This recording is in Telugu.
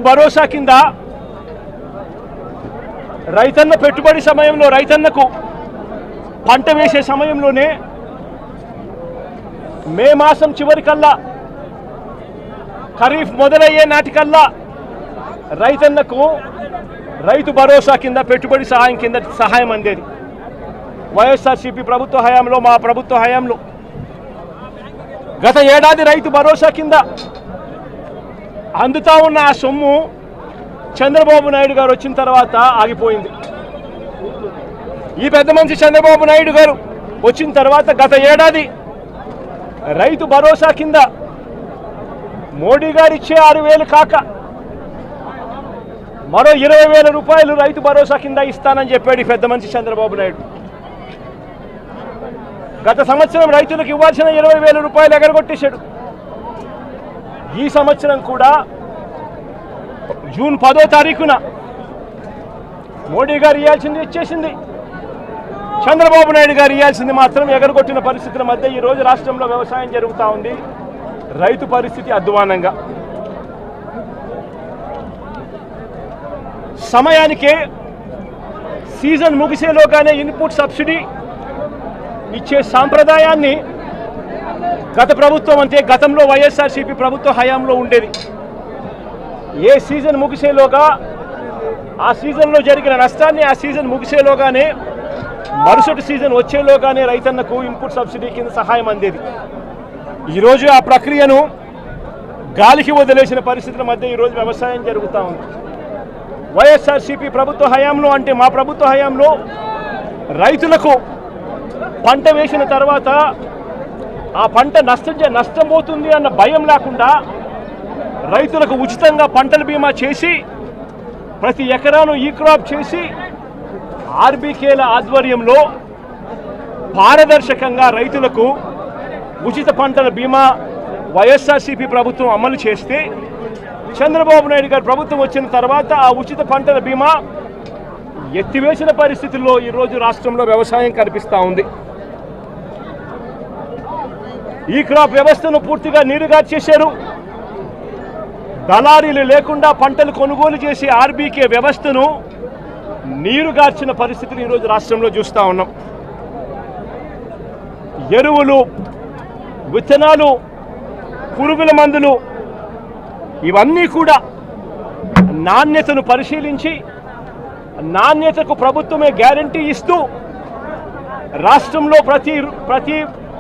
భరోసా కింద రైతన్న పెట్టుబడి సమయంలో రైతన్నకు పంట వేసే సమయంలోనే మే మాసం చివరికల్లా ఖరీఫ్ మొదలయ్యే నాటికల్లా రైతన్నకు రైతు భరోసా కింద పెట్టుబడి సహాయం కింద సహాయం అందేది. వైఎస్ఆర్సీపీ ప్రభుత్వ హయాంలో, మా ప్రభుత్వ హయాంలో గత ఏడాది రైతు భరోసా కింద అందుతా ఉన్న ఆ సొమ్ము చంద్రబాబు నాయుడు గారు వచ్చిన తర్వాత ఆగిపోయింది. ఈ పెద్ద మనిషి చంద్రబాబు నాయుడు గారు వచ్చిన తర్వాత గత ఏడాది రైతు భరోసా కింద మోడీ గారు ఇచ్చే 6,000 కాక మరో 20,000 రూపాయలు రైతు భరోసా కింద ఇస్తానని చెప్పాడు ఈ పెద్ద మనిషి చంద్రబాబు నాయుడు. గత సంవత్సరం రైతులకు ఇవ్వాల్సిన 20,000 రూపాయలు ఎగరగొట్టేశాడు. ఈ సంవత్సరం కూడా జూన్ 10వ తారీఖున మోడీ గారు ఇవ్వాల్సింది ఇచ్చేసింది, చంద్రబాబు నాయుడు గారు ఇవ్వాల్సింది మాత్రం ఎగరగొట్టిన పరిస్థితుల మధ్య ఈరోజు రాష్ట్రంలో వ్యవసాయం జరుగుతూ ఉంది. రైతు పరిస్థితి అధ్వానంగా. సమయానికే సీజన్ ముగిసేలోగానే ఇన్పుట్ సబ్సిడీ ఇచ్చే సాంప్రదాయాన్ని గత ప్రభుత్వం అంటే గతంలో వైఎస్ఆర్సీపీ ప్రభుత్వ హయాంలో ఉండేది. ఏ సీజన్ ముగిసేలోగా ఆ సీజన్లో జరిగిన నష్టాన్ని ఆ సీజన్ ముగిసేలోగానే మరుసటి సీజన్ వచ్చేలోగానే రైతన్నకు ఇన్పుట్ సబ్సిడీ కింద సహాయం అందేది. ఈరోజు ఆ ప్రక్రియను గాలికి వదిలేసిన పరిస్థితుల మధ్య ఈరోజు వ్యవసాయం జరుగుతూ ఉంది. వైఎస్ఆర్సీపీ ప్రభుత్వ హయాంలో అంటే మా ప్రభుత్వ హయాంలో రైతులకు పంట వేసిన తర్వాత ఆ పంట నష్టం పోతుంది అన్న భయం లేకుండా రైతులకు ఉచితంగా పంటల బీమా చేసి ప్రతి ఎకరాను ఈ క్రాప్ చేసి ఆర్బీకేల ఆధ్వర్యంలో పారదర్శకంగా రైతులకు ఉచిత పంటల బీమా వైఎస్ఆర్సీపీ ప్రభుత్వం అమలు చేస్తే చంద్రబాబు నాయుడు గారి ప్రభుత్వం వచ్చిన తర్వాత ఆ ఉచిత పంటల బీమా ఎత్తివేసిన పరిస్థితుల్లో ఈరోజు రాష్ట్రంలో వ్యవసాయం కనిపిస్తూ ఉంది. ఈ క్రాప్ వ్యవస్థను పూర్తిగా నీరుగార్చేశారు. దళారీలు లేకుండా పంటలు కొనుగోలు చేసే ఆర్బీకే వ్యవస్థను నీరుగార్చిన పరిస్థితులు ఈరోజు రాష్ట్రంలో చూస్తూ ఉన్నాం. ఎరువులు, విత్తనాలు, పురుగుల మందులు ఇవన్నీ కూడా నాణ్యతను పరిశీలించి నాణ్యతకు ప్రభుత్వమే గ్యారంటీ ఇస్తూ రాష్ట్రంలో ప్రతి